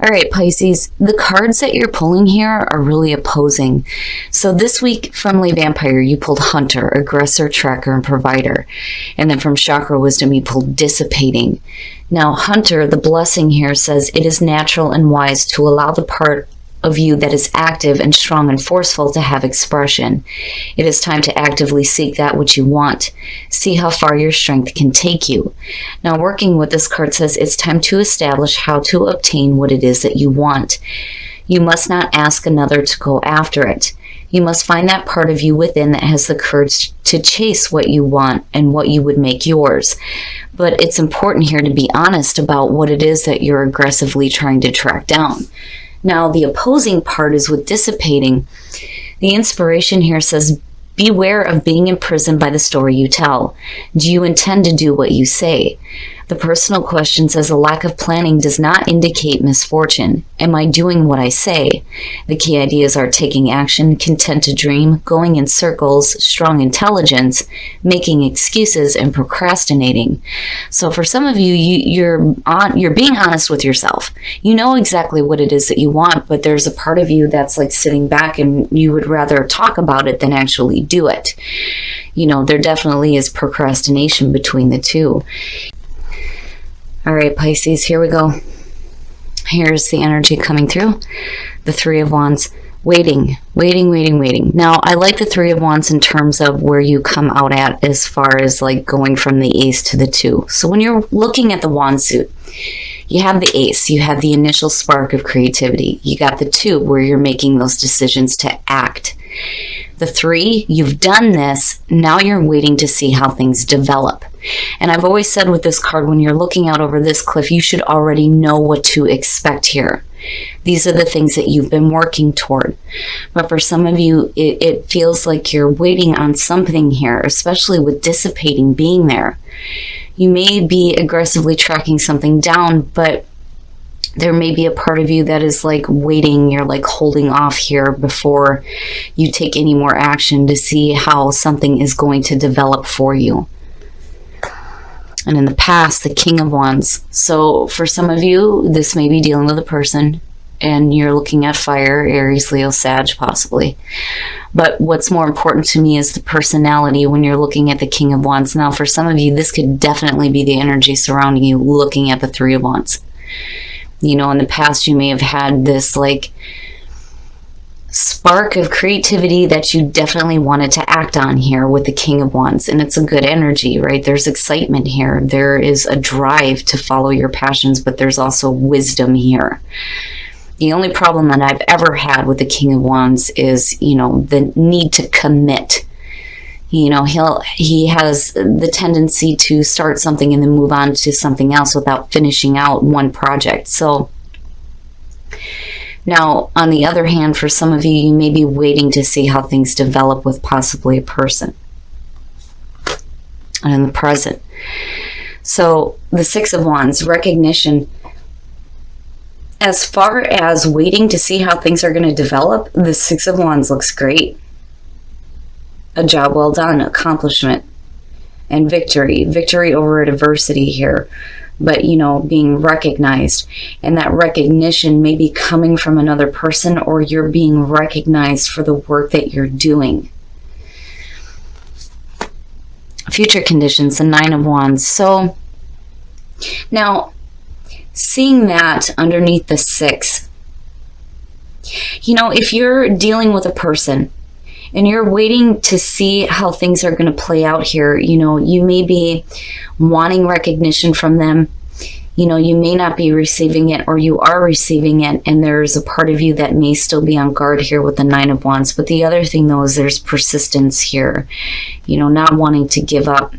All right, Pisces, the cards that you're pulling here are really opposing. So this week from Lay Vampire, you pulled Hunter, Aggressor, Tracker, and Provider. And then from Chakra Wisdom, you pulled Dissipating. Now, Hunter, the blessing here says, it is natural and wise to allow the part of you that is active and strong and forceful to have expression. It is time to actively seek that which you want. See how far your strength can take you. Now, working with this card says it's time to establish how to obtain what it is that you want. You must not ask another to go after it. You must find that part of you within that has the courage to chase what you want and what you would make yours. But it's important here to be honest about what it is that you're aggressively trying to track down. Now, the opposing part is with Dissipating. The inspiration here says, beware of being imprisoned by the story you tell. Do you intend to do what you say? The personal question says, a lack of planning does not indicate misfortune. Am I doing what I say? The key ideas are taking action, content to dream, going in circles, strong intelligence, making excuses, and procrastinating. So for some of you, you're being honest with yourself. You know exactly what it is that you want, but there's a part of you that's like sitting back and you would rather talk about it than actually do it. You know, there definitely is procrastination between the two. All right, Pisces, here we go. Here's the energy coming through. The Three of Wands. Waiting. Now, I like the Three of Wands in terms of where you come out at as far as like going from the Ace to the Two. So when you're looking at the Wand suit, you have the Ace, you have the initial spark of creativity. You got the Two where you're making those decisions to act. The Three, you've done this, now you're waiting to see how things develop. And I've always said with this card, when you're looking out over this cliff, you should already know what to expect here. These are the things that you've been working toward. But for some of you, it feels like you're waiting on something here, especially with Dissipating being there. You may be aggressively tracking something down, but there may be a part of you that is like waiting, you're like holding off here before you take any more action to see how something is going to develop for you. And in the past, the King of Wands. So for some of you, this may be dealing with a person and you're looking at fire, Aries, Leo, Sag, possibly. But what's more important to me is the personality when you're looking at the King of Wands. Now, for some of you, this could definitely be the energy surrounding you looking at the Three of Wands. You know, in the past, you may have had this like spark of creativity that you definitely wanted to act on here with the King of Wands. And it's a good energy, right? There's excitement here. There is a drive to follow your passions, but there's also wisdom here. The only problem that I've ever had with the King of Wands is, you know, the need to commit. You know, he has the tendency to start something and then move on to something else without finishing out one project. So now, on the other hand, for some of you, you may be waiting to see how things develop with possibly a person. And in the present. So the Six of Wands, recognition. As far as waiting to see how things are going to develop, the Six of Wands looks great. A job well done, accomplishment, and victory. Victory over adversity here. But, you know, being recognized. And that recognition may be coming from another person, or you're being recognized for the work that you're doing. Future conditions, the Nine of Wands. So, now, seeing that underneath the Six, you know, if you're dealing with a person, and you're waiting to see how things are going to play out here, you know, you may be wanting recognition from them. You know, you may not be receiving it, or you are receiving it, and there's a part of you that may still be on guard here with the Nine of Wands. But the other thing, though, is there's persistence here, you know, not wanting to give up.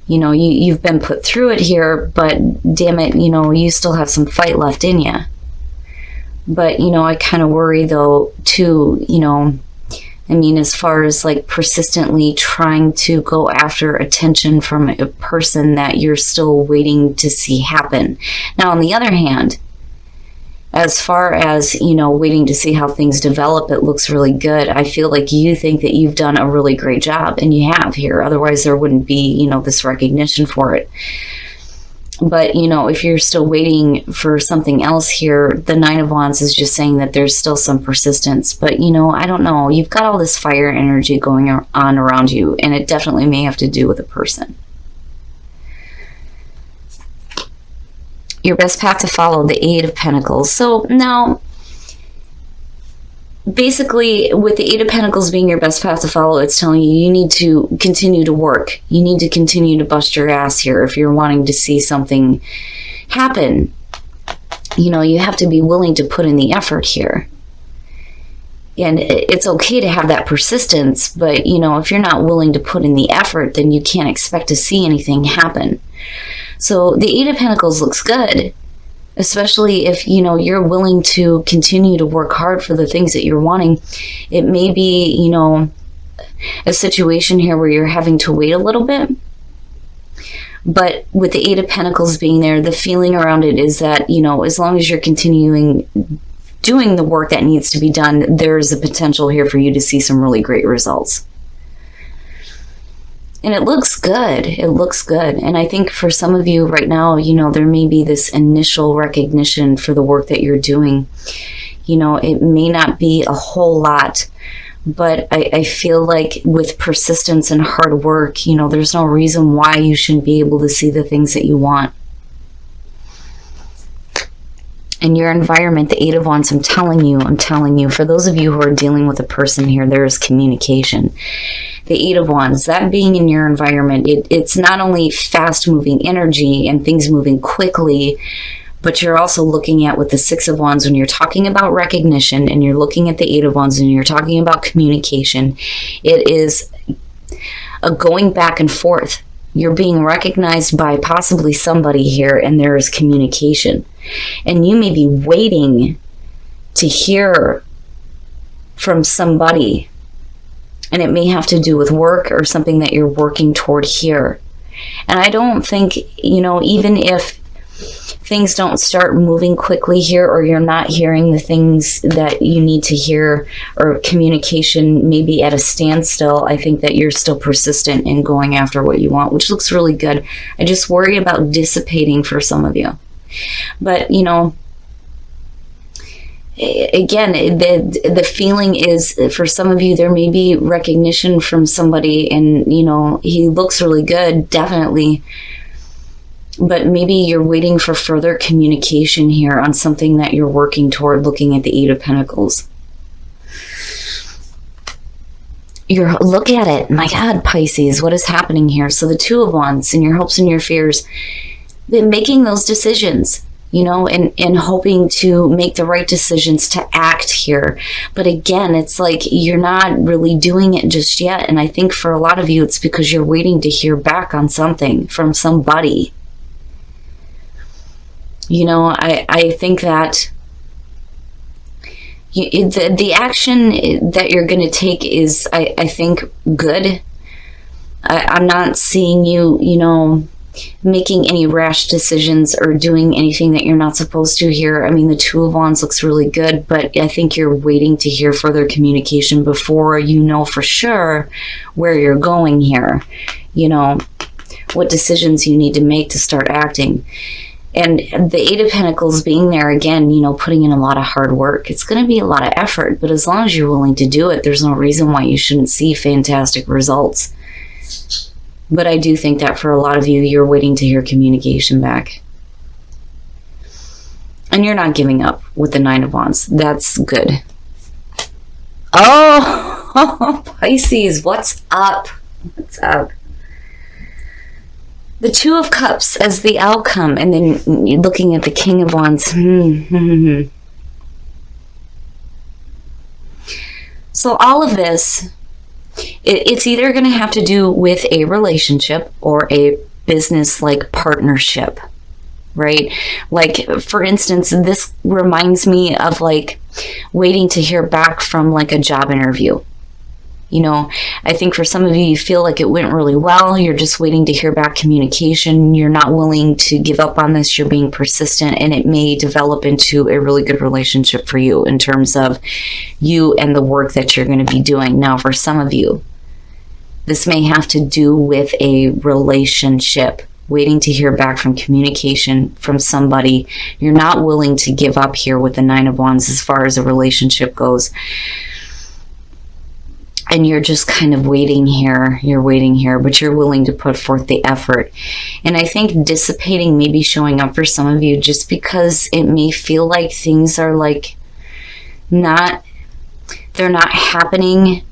You know, you've been put through it here, but damn it, you know, you still have some fight left in you. But, you know, I kind of worry, though, too, you know, I mean, as far as like persistently trying to go after attention from a person that you're still waiting to see happen. Now, on the other hand, as far as, you know, waiting to see how things develop, it looks really good. I feel like you think that you've done a really great job, and you have here. Otherwise, there wouldn't be, you know, this recognition for it. But, you know, if you're still waiting for something else here, the Nine of Wands is just saying that there's still some persistence. But, you know, I don't know. You've got all this fire energy going on around you, and it definitely may have to do with a person. Your best path to follow, the Eight of Pentacles. So now, basically, with the Eight of Pentacles being your best path to follow, it's telling you need to continue to work. You need to continue to bust your ass here if you're wanting to see something happen. You know, you have to be willing to put in the effort here. And it's okay to have that persistence, but, you know, if you're not willing to put in the effort, then you can't expect to see anything happen. So the Eight of Pentacles looks good, especially if, you know, you're willing to continue to work hard for the things that you're wanting. It may be, you know, a situation here where you're having to wait a little bit. But with the Eight of Pentacles being there, the feeling around it is that, you know, as long as you're continuing doing the work that needs to be done, there's a potential here for you to see some really great results. And it looks good. It looks good. And I think for some of you right now, you know, there may be this initial recognition for the work that you're doing. You know, it may not be a whole lot, but I feel like with persistence and hard work, you know, there's no reason why you shouldn't be able to see the things that you want. In your environment, the Eight of Wands, I'm telling you, for those of you who are dealing with a person here, there is communication. The Eight of Wands, that being in your environment, it's not only fast-moving energy and things moving quickly, but you're also looking at with the Six of Wands when you're talking about recognition, and you're looking at the Eight of Wands and you're talking about communication. It is a going back and forth. You're being recognized by possibly somebody here, and there is communication. And you may be waiting to hear from somebody, and it may have to do with work or something that you're working toward here. And I don't think, you know, even if things don't start moving quickly here, or you're not hearing the things that you need to hear, or communication may be at a standstill, I think that you're still persistent in going after what you want, which looks really good. I just worry about dissipating for some of you. But, you know, again, the feeling is, for some of you, there may be recognition from somebody, and, you know, he looks really good, definitely. But maybe you're waiting for further communication here on something that you're working toward, looking at the Eight of Pentacles. Look at it. My God, Pisces, what is happening here? So the Two of Wands, and your hopes and your fears, been making those decisions, you know, and hoping to make the right decisions to act here. But again, it's like you're not really doing it just yet. And I think for a lot of you, it's because you're waiting to hear back on something from somebody. You know, I think that the action that you're going to take is, I think, good. I'm not seeing you, you know, making any rash decisions or doing anything that you're not supposed to here. I mean, the Two of Wands looks really good, but I think you're waiting to hear further communication before you know for sure where you're going here. You know, what decisions you need to make to start acting. And the Eight of Pentacles being there again, you know, putting in a lot of hard work. It's going to be a lot of effort, but as long as you're willing to do it, there's no reason why you shouldn't see fantastic results. But I do think that for a lot of you, you're waiting to hear communication back. And you're not giving up with the Nine of Wands. That's good. Oh, Pisces, what's up? What's up? The Two of Cups as the outcome, and then you're looking at the King of Wands. So all of this, it's either going to have to do with a relationship or a business-like partnership, right? Like, for instance, this reminds me of like waiting to hear back from like a job interview. You know, I think for some of you, you feel like it went really well. You're just waiting to hear back communication. You're not willing to give up on this. You're being persistent, and it may develop into a really good relationship for you in terms of you and the work that you're going to be doing. Now, for some of you, this may have to do with a relationship waiting to hear back from communication from somebody. You're not willing to give up here with the Nine of Wands as far as a relationship goes. And you're just kind of waiting here. You're waiting here, but you're willing to put forth the effort. And I think dissipating may be showing up for some of you just because it may feel like things are like they're not happening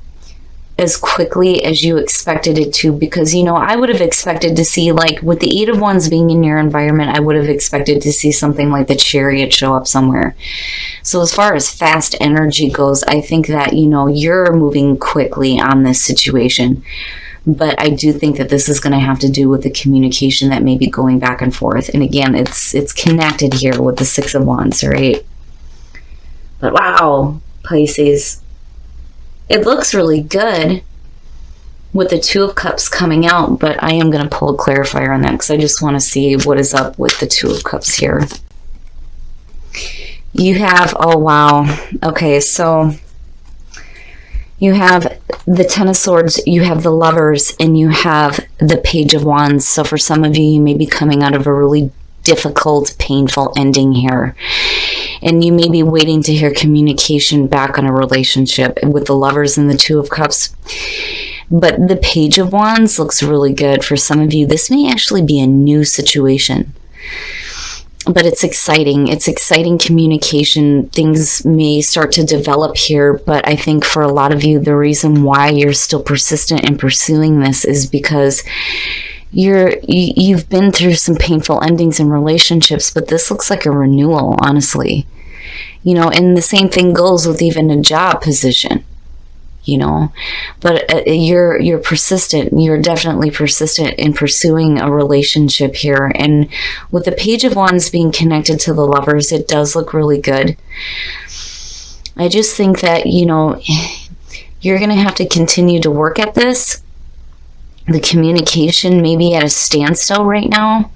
as quickly as you expected it to, because, you know, I would have expected to see, like, with the Eight of Wands being in your environment, I would have expected to see something like the Chariot show up somewhere. So as far as fast energy goes, I think that, you know, you're moving quickly on this situation. But I do think that this is going to have to do with the communication that may be going back and forth. And again, it's connected here with the Six of Wands, right? But wow, Pisces, it looks really good with the Two of Cups coming out, but I am going to pull a clarifier on that because I just want to see what is up with the Two of Cups here. You have, oh wow, okay, so you have the Ten of Swords, you have the Lovers, and you have the Page of Wands. So for some of you, you may be coming out of a really difficult, painful ending here. And you may be waiting to hear communication back on a relationship with the Lovers and the Two of Cups. But the Page of Wands looks really good for some of you. This may actually be a new situation. But it's exciting. It's exciting communication. Things may start to develop here. But I think for a lot of you, the reason why you're still persistent in pursuing this is because you've been through some painful endings in relationships, but this looks like a renewal, honestly. You know, and the same thing goes with even a job position, you know. But you're persistent. You're definitely persistent in pursuing a relationship here. And with the Page of Wands being connected to the Lovers, it does look really good. I just think that, you know, you're going to have to continue to work at this. The communication may be at a standstill right now.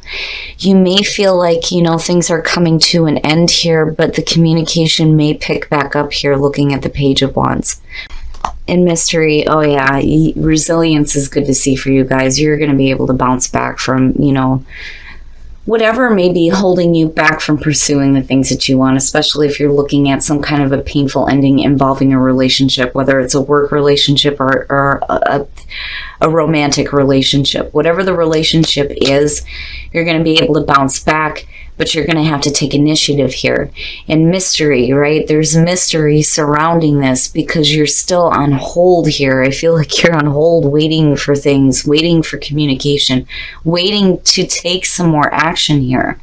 You may feel like, you know, things are coming to an end here, but the communication may pick back up here looking at the Page of Wands. In mystery, oh yeah, resilience is good to see for you guys. You're going to be able to bounce back from, you know, whatever may be holding you back from pursuing the things that you want, especially if you're looking at some kind of a painful ending involving a relationship, whether it's a work relationship or a romantic relationship. Whatever the relationship is, you're going to be able to bounce back, but you're going to have to take initiative here. And mystery, right? There's mystery surrounding this because you're still on hold here. I feel like you're on hold waiting for things, waiting for communication, waiting to take some more action here.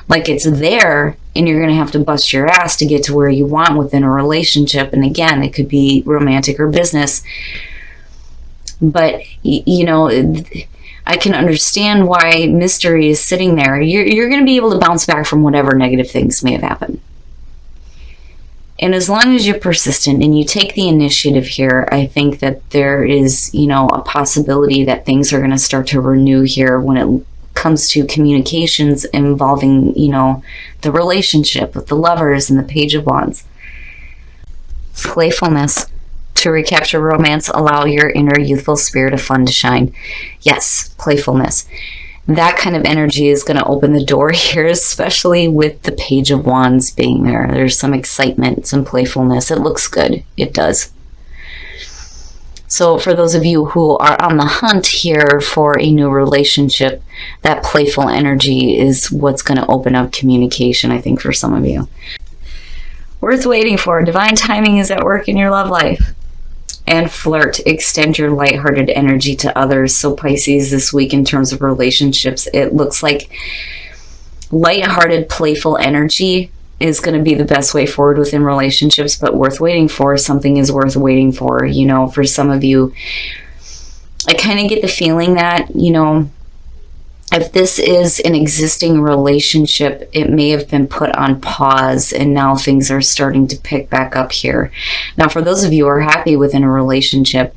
Like it's there, and you're going to have to bust your ass to get to where you want within a relationship. And again, it could be romantic or business. But, you know, I can understand why mystery is sitting there. You're going to be able to bounce back from whatever negative things may have happened. And as long as you're persistent and you take the initiative here, I think that there is, you know, a possibility that things are going to start to renew here when it comes to communications involving, you know, the relationship with the Lovers and the Page of Wands. Playfulness. To recapture romance, allow your inner youthful spirit of fun to shine. Yes, playfulness. That kind of energy is going to open the door here, especially with the Page of Wands being there. There's some excitement, some playfulness. It looks good. It does. So for those of you who are on the hunt here for a new relationship, that playful energy is what's going to open up communication, I think, for some of you. Worth waiting for. Divine timing is at work in your love life. And flirt. Extend your lighthearted energy to others. So Pisces, this week in terms of relationships, it looks like lighthearted, playful energy is going to be the best way forward within relationships, but worth waiting for. Something is worth waiting for. You know, for some of you, I kind of get the feeling that, you know, if this is an existing relationship, it may have been put on pause and now things are starting to pick back up here. Now, for those of you who are happy within a relationship,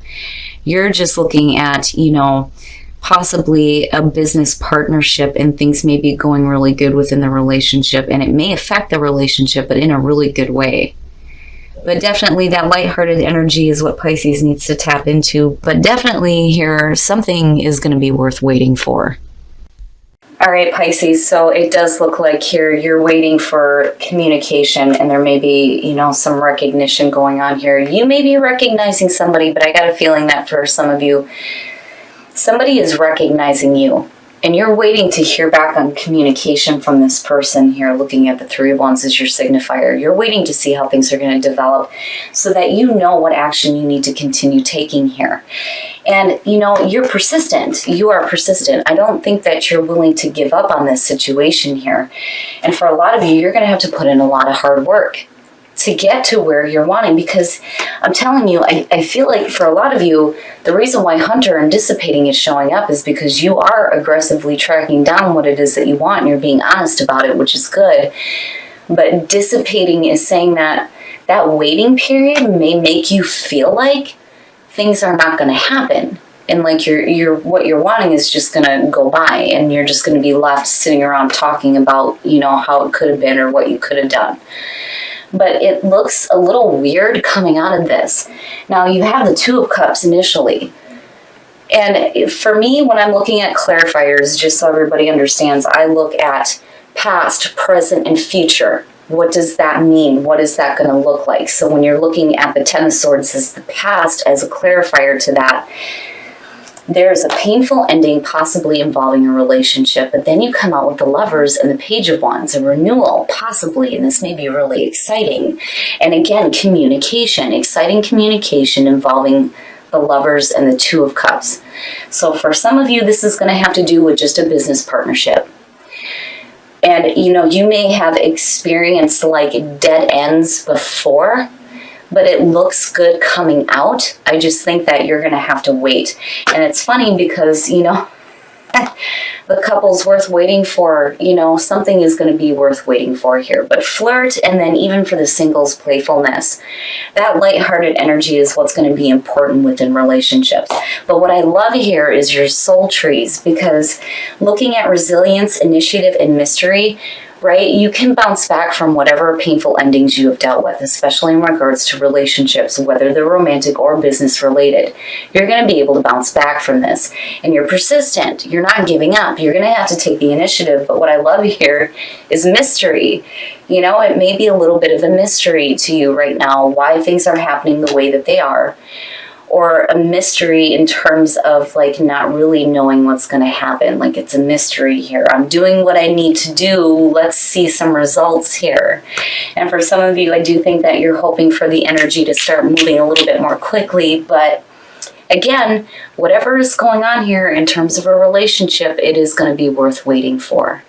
you're just looking at, you know, possibly a business partnership and things may be going really good within the relationship and it may affect the relationship, but in a really good way. But definitely that lighthearted energy is what Pisces needs to tap into. But definitely here, something is going to be worth waiting for. All right, Pisces, so it does look like here you're waiting for communication, and there may be, some recognition going on here. You may be recognizing somebody, but I got a feeling that for some of you, somebody is recognizing you, and you're waiting to hear back on communication from this person here, looking at the Three of Wands as your signifier. You're waiting to see how things are going to develop so that you know what action you need to continue taking here. And, you're persistent. You are persistent. I don't think that you're willing to give up on this situation here. And for a lot of you, you're going to have to put in a lot of hard work to get to where you're wanting, because I'm telling you, I feel like for a lot of you, the reason why Hunter and dissipating is showing up is because you are aggressively tracking down what it is that you want, and you're being honest about it, which is good. But dissipating is saying that that waiting period may make you feel like things are not going to happen, and like you're what you're wanting is just going to go by, and you're just going to be left sitting around talking about how it could have been or what you could have done. But it looks a little weird coming out of this. Now you have the Two of Cups initially, and for me, when I'm looking at clarifiers, just so everybody understands, I look at past, present, and future. What does that mean? What is that going to look like? So when you're looking at the Ten of Swords as the past, as a clarifier to that, there's a painful ending possibly involving a relationship, but then you come out with the Lovers and the Page of Wands, a renewal possibly, and this may be really exciting. And again, communication, exciting communication involving the Lovers and the Two of Cups. So for some of you, this is going to have to do with just a business partnership. And, you may have experienced like dead ends before, but it looks good coming out. I just think that you're going to have to wait. And it's funny because, the couple's worth waiting for, something is going to be worth waiting for here. But flirt, and then even for the singles, playfulness, that lighthearted energy is what's going to be important within relationships. But what I love here is your soul trees, because looking at resilience, initiative, and mystery, right? You can bounce back from whatever painful endings you have dealt with, especially in regards to relationships, whether they're romantic or business related. You're going to be able to bounce back from this, and you're persistent. You're not giving up. You're going to have to take the initiative. But what I love here is mystery. It may be a little bit of a mystery to you right now why things are happening the way that they are, or a mystery in terms of like not really knowing what's going to happen. Like it's a mystery here. I'm doing what I need to do. Let's see some results here. And for some of you, I do think that you're hoping for the energy to start moving a little bit more quickly. But again, whatever is going on here in terms of a relationship, it is going to be worth waiting for.